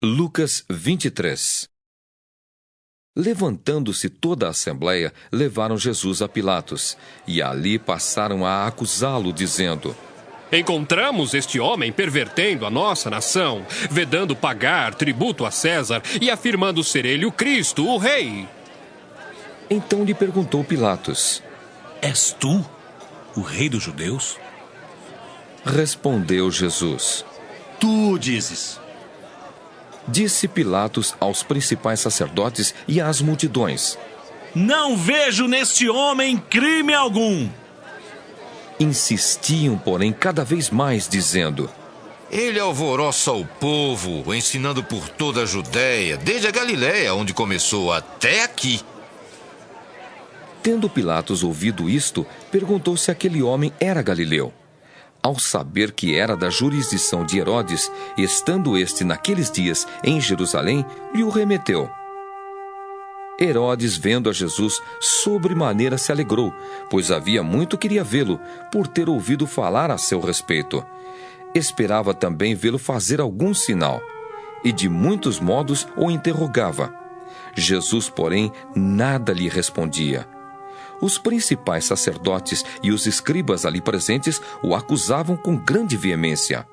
Lucas 23. Levantando-se toda a assembleia, levaram Jesus a Pilatos, e ali passaram a acusá-lo, dizendo: Encontramos este homem pervertendo a nossa nação, vedando pagar tributo a César e afirmando ser ele o Cristo, o Rei. Então lhe perguntou Pilatos: És tu o rei dos judeus? Respondeu Jesus: Tu dizes. Disse Pilatos aos principais sacerdotes e às multidões: Não vejo neste homem crime algum. Insistiam, porém, cada vez mais, dizendo: Ele alvoroça o povo, ensinando por toda a Judéia, desde a Galiléia, onde começou, até aqui. Tendo Pilatos ouvido isto, perguntou se aquele homem era galileu. Ao saber que era da jurisdição de Herodes, estando este naqueles dias em Jerusalém, lhe o remeteu. Herodes, vendo a Jesus, sobremaneira se alegrou, pois havia muito queria vê-lo, por ter ouvido falar a seu respeito. Esperava também vê-lo fazer algum sinal, e de muitos modos o interrogava. Jesus, porém, nada lhe respondia. Os principais sacerdotes e os escribas ali presentes o acusavam com grande veemência.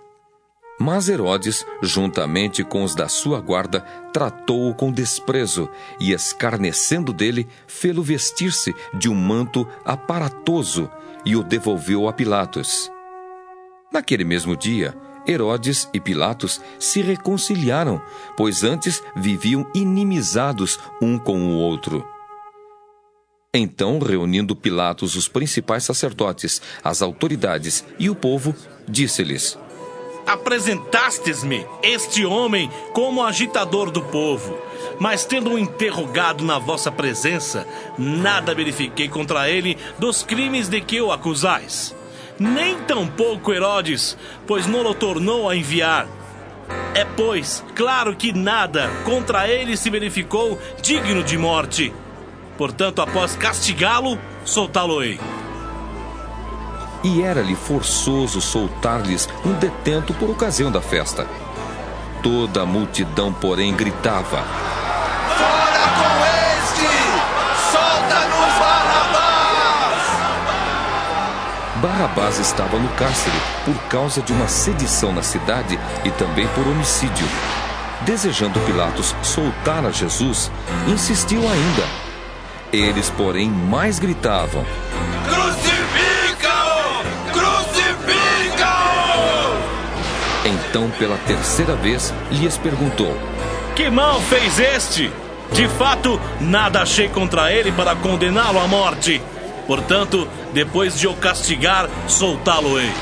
Mas Herodes, juntamente com os da sua guarda, tratou-o com desprezo e, escarnecendo dele, fê-lo vestir-se de um manto aparatoso e o devolveu a Pilatos. Naquele mesmo dia, Herodes e Pilatos se reconciliaram, pois antes viviam inimizados um com o outro. Então, reunindo Pilatos os principais sacerdotes, as autoridades e o povo, disse-lhes: Apresentastes-me este homem como agitador do povo, mas tendo-o interrogado na vossa presença, nada verifiquei contra ele dos crimes de que o acusais. Nem tampouco Herodes, pois não o tornou a enviar. É, pois, claro que nada contra ele se verificou digno de morte. Portanto, após castigá-lo, soltá-lo-ei. E era-lhe forçoso soltar-lhes um detento por ocasião da festa. Toda a multidão, porém, gritava: Fora com este! Solta-nos Barrabás! Barrabás estava no cárcere por causa de uma sedição na cidade e também por homicídio. Desejando Pilatos soltar a Jesus, insistiu ainda. Eles, porém, mais gritavam: Crucifica-o! Crucifica-o! Então, pela terceira vez, lhes perguntou: Que mal fez este? De fato, nada achei contra ele para condená-lo à morte. Portanto, depois de o castigar, soltá-lo-ei.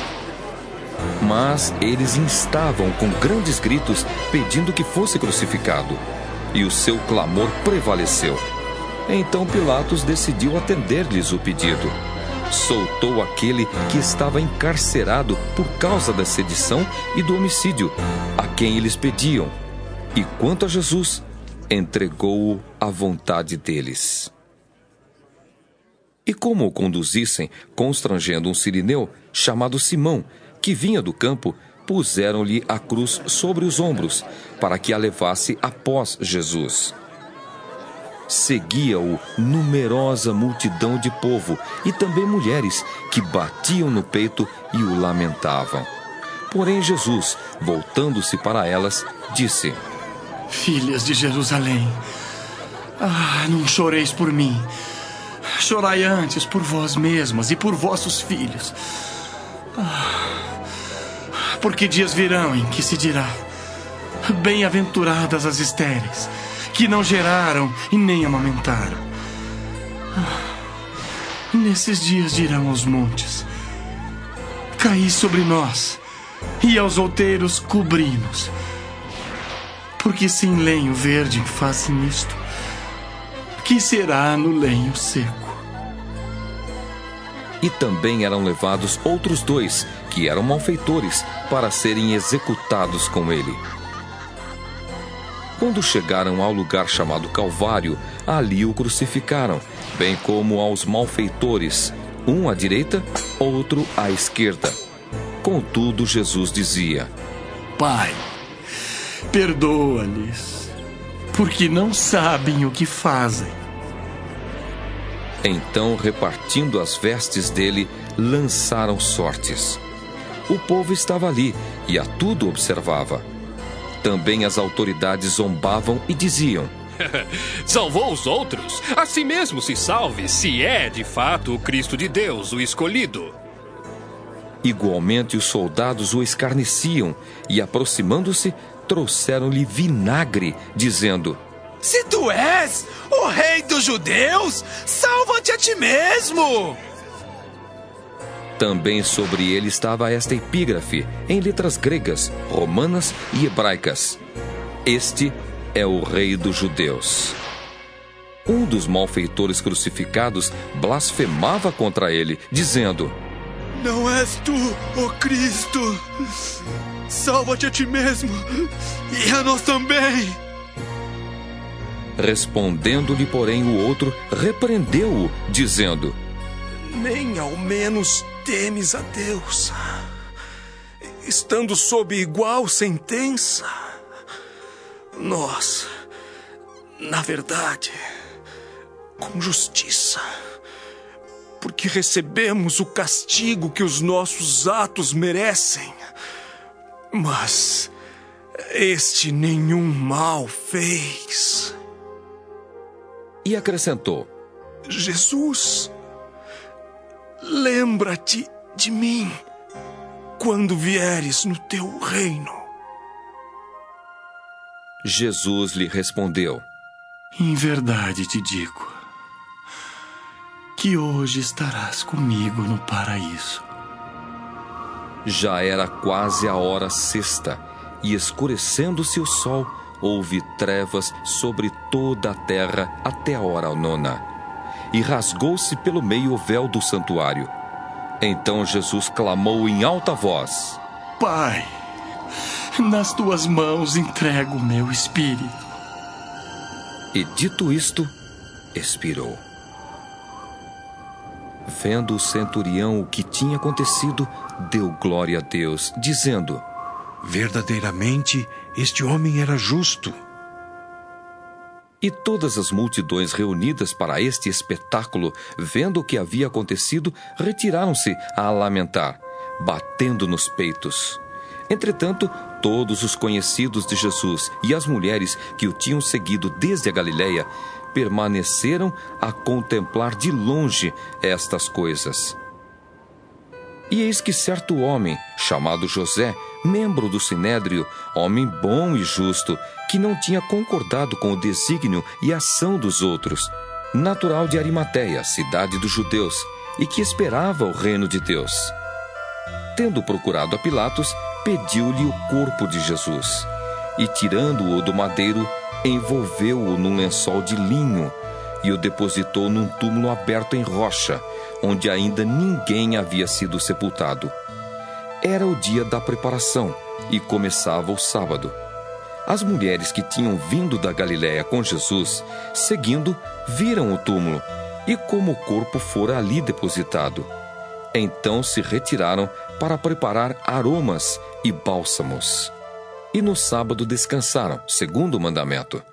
Mas eles instavam com grandes gritos, pedindo que fosse crucificado. E o seu clamor prevaleceu. Então Pilatos decidiu atender-lhes o pedido. Soltou aquele que estava encarcerado por causa da sedição e do homicídio, a quem eles pediam. E quanto a Jesus, entregou-o à vontade deles. E como o conduzissem, constrangendo um sirineu chamado Simão, que vinha do campo, puseram-lhe a cruz sobre os ombros, para que a levasse após Jesus. Seguia-o numerosa multidão de povo e também mulheres que batiam no peito e o lamentavam. Porém Jesus, voltando-se para elas, disse: Filhas de Jerusalém, não choreis por mim. Chorai antes por vós mesmas e por vossos filhos. Porque dias virão em que se dirá: Bem-aventuradas as estéreis, que não geraram e nem amamentaram. Nesses dias dirão aos montes: Caí sobre nós, e aos outeiros cobri-nos. Porque sem lenho verde fazem isto, que será no lenho seco? E também eram levados outros 2, que eram malfeitores, para serem executados com ele. Quando chegaram ao lugar chamado Calvário, ali o crucificaram, bem como aos malfeitores, um à direita, outro à esquerda. Contudo, Jesus dizia: Pai, perdoa-lhes, porque não sabem o que fazem. Então, repartindo as vestes dele, lançaram sortes. O povo estava ali e a tudo observava. Também as autoridades zombavam e diziam: Salvou os outros? A si mesmo se salve, se é de fato o Cristo de Deus, o escolhido. Igualmente os soldados o escarneciam e, aproximando-se, trouxeram-lhe vinagre, dizendo: Se tu és o rei dos judeus, salva-te a ti mesmo! Também sobre ele estava esta epígrafe, em letras gregas, romanas e hebraicas: Este é o rei dos judeus. Um dos malfeitores crucificados blasfemava contra ele, dizendo: Não és tu, ó Cristo! Salva-te a ti mesmo e a nós também! Respondendo-lhe, porém, o outro repreendeu-o, dizendo: Nem ao menos temes a Deus, estando sob igual sentença. Nós, na verdade, com justiça, porque recebemos o castigo que os nossos atos merecem, mas este nenhum mal fez. E acrescentou: Jesus, lembra-te de mim quando vieres no teu reino. Jesus lhe respondeu: Em verdade te digo que hoje estarás comigo no paraíso. Já era quase a hora sexta, e escurecendo-se o sol, houve trevas sobre toda a terra até a hora nona. E rasgou-se pelo meio o véu do santuário. Então Jesus clamou em alta voz: Pai, nas tuas mãos entrego o meu espírito. E dito isto, expirou. Vendo o centurião o que tinha acontecido, deu glória a Deus, dizendo: Verdadeiramente, este homem era justo. E todas as multidões reunidas para este espetáculo, vendo o que havia acontecido, retiraram-se a lamentar, batendo nos peitos. Entretanto, todos os conhecidos de Jesus e as mulheres que o tinham seguido desde a Galileia permaneceram a contemplar de longe estas coisas. E eis que certo homem, chamado José, membro do Sinédrio, homem bom e justo, que não tinha concordado com o desígnio e ação dos outros, natural de Arimateia, cidade dos judeus, e que esperava o reino de Deus. Tendo procurado a Pilatos, pediu-lhe o corpo de Jesus, e tirando-o do madeiro, envolveu-o num lençol de linho e o depositou num túmulo aberto em rocha, onde ainda ninguém havia sido sepultado. Era o dia da preparação e começava o sábado. As mulheres que tinham vindo da Galiléia com Jesus, seguindo, viram o túmulo e como o corpo fora ali depositado. Então se retiraram para preparar aromas e bálsamos. E no sábado descansaram, segundo o mandamento.